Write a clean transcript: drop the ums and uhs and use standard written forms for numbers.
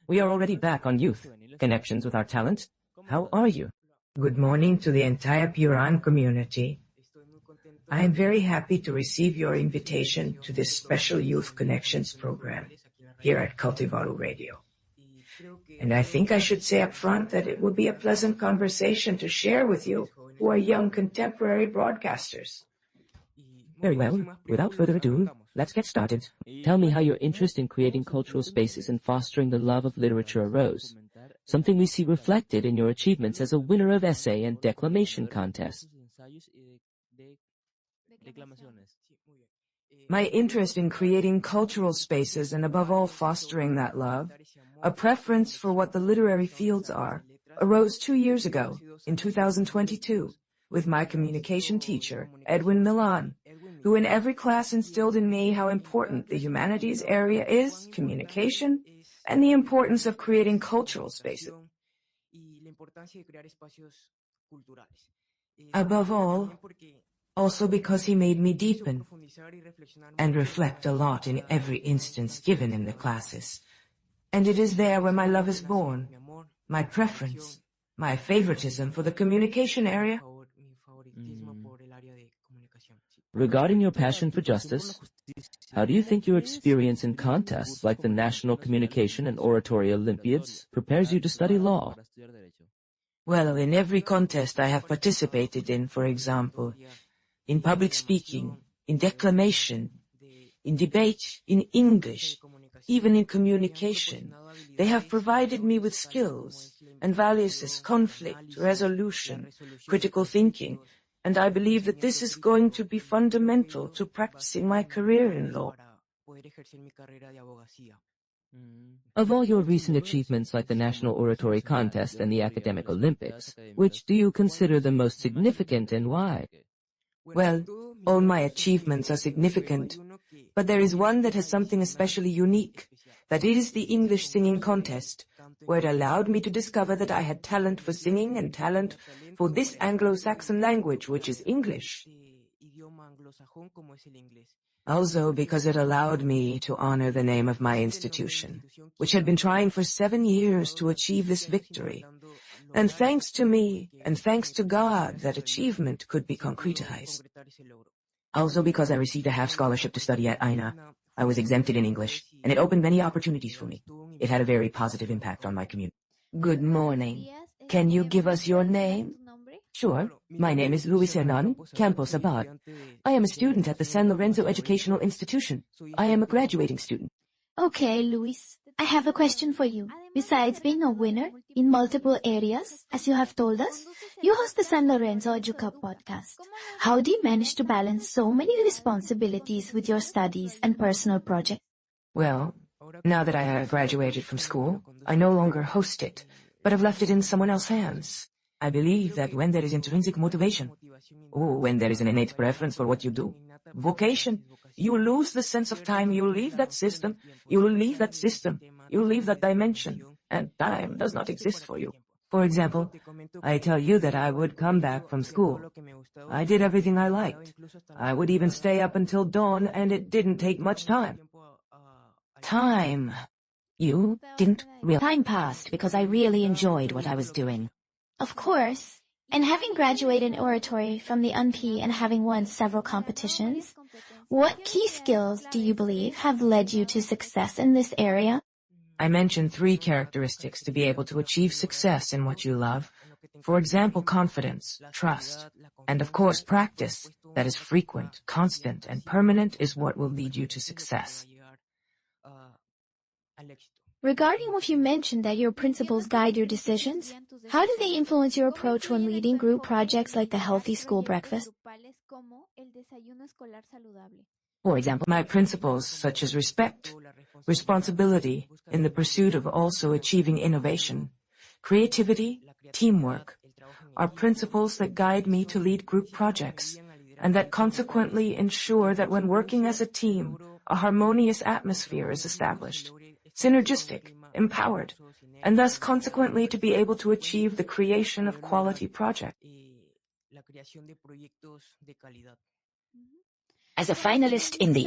We are already back on youth, connections with our talent. How are you? Good morning to the entire Puran community. I am very happy to receive your invitation to this special Youth Connections program here at Cultivaru Radio. And I think I should say up front that it will be a pleasant conversation to share with you who are young contemporary broadcasters. Very well. Without further ado, let's get started. Tell me how your interest in creating cultural spaces and fostering the love of literature arose, something we see reflected in your achievements as a winner of essay and declamation contests. My interest in creating cultural spaces and above all fostering that love, a preference for what the literary fields are, arose 2 years ago, in 2022, with my communication teacher, Edwin Milan, who in every class instilled in me how important the humanities area is, communication, and the importance of creating cultural spaces. Above all, also because he made me deepen and reflect a lot in every instance given in the classes. And it is there where my love is born, my preference, my favoritism for the communication area. Regarding your passion for justice, how do you think your experience in contests like the National Communication and Oratory Olympiads prepares you to study law? Well, in every contest I have participated in, for example, in public speaking, in declamation, in debate, in English, even in communication, they have provided me with skills and values as conflict, resolution, critical thinking, and I believe that this is going to be fundamental to practicing my career in law. Of all your recent achievements like the National Oratory Contest and the Academic Olympics, which do you consider the most significant and why? Well, all my achievements are significant, but there is one that has something especially unique, that is the English singing contest, where it allowed me to discover that I had talent for singing and talent for this Anglo-Saxon language, which is English. Also because it allowed me to honor the name of my institution, which had been trying for 7 years to achieve this victory. And thanks to me, and thanks to God, that achievement could be concretized. Also because I received a half scholarship to study at INA, I was exempted in English, and it opened many opportunities for me. It had a very positive impact on my community. Good morning. Can you give us your name? Sure. My name is Luis Hernan, Campos Abad. I am a student at the San Lorenzo Educational Institution. I am a graduating student. Okay, Luis. I have a question for you. Besides being a winner in multiple areas, as you have told us, you host the San Lorenzo Educa podcast. How do you manage to balance so many responsibilities with your studies and personal projects? Well, now that I have graduated from school, I no longer host it, but have left it in someone else's hands. I believe that when there is intrinsic motivation, or when there is an innate preference for what you do, vocation, you lose the sense of time, you leave that system, you leave that dimension, and time does not exist for you. For example, I tell you that I would come back from school. I did everything I liked. I would even stay up until dawn, and it didn't take much time. Time. You didn't realize time passed because I really enjoyed what I was doing. Of course. And having graduated in oratory from the UNP and having won several competitions, what key skills do you believe have led you to success in this area? I mentioned 3 characteristics to be able to achieve success in what you love. For example, confidence, trust, and of course practice that is frequent, constant, and permanent is what will lead you to success. Regarding what you mentioned that your principles guide your decisions, how do they influence your approach when leading group projects like the Healthy School Breakfast? For example, my principles such as respect, responsibility in the pursuit of also achieving innovation, creativity, teamwork, are principles that guide me to lead group projects, and that consequently ensure that when working as a team, a harmonious atmosphere is established, synergistic, empowered, and thus consequently to be able to achieve the creation of quality projects. As a finalist in the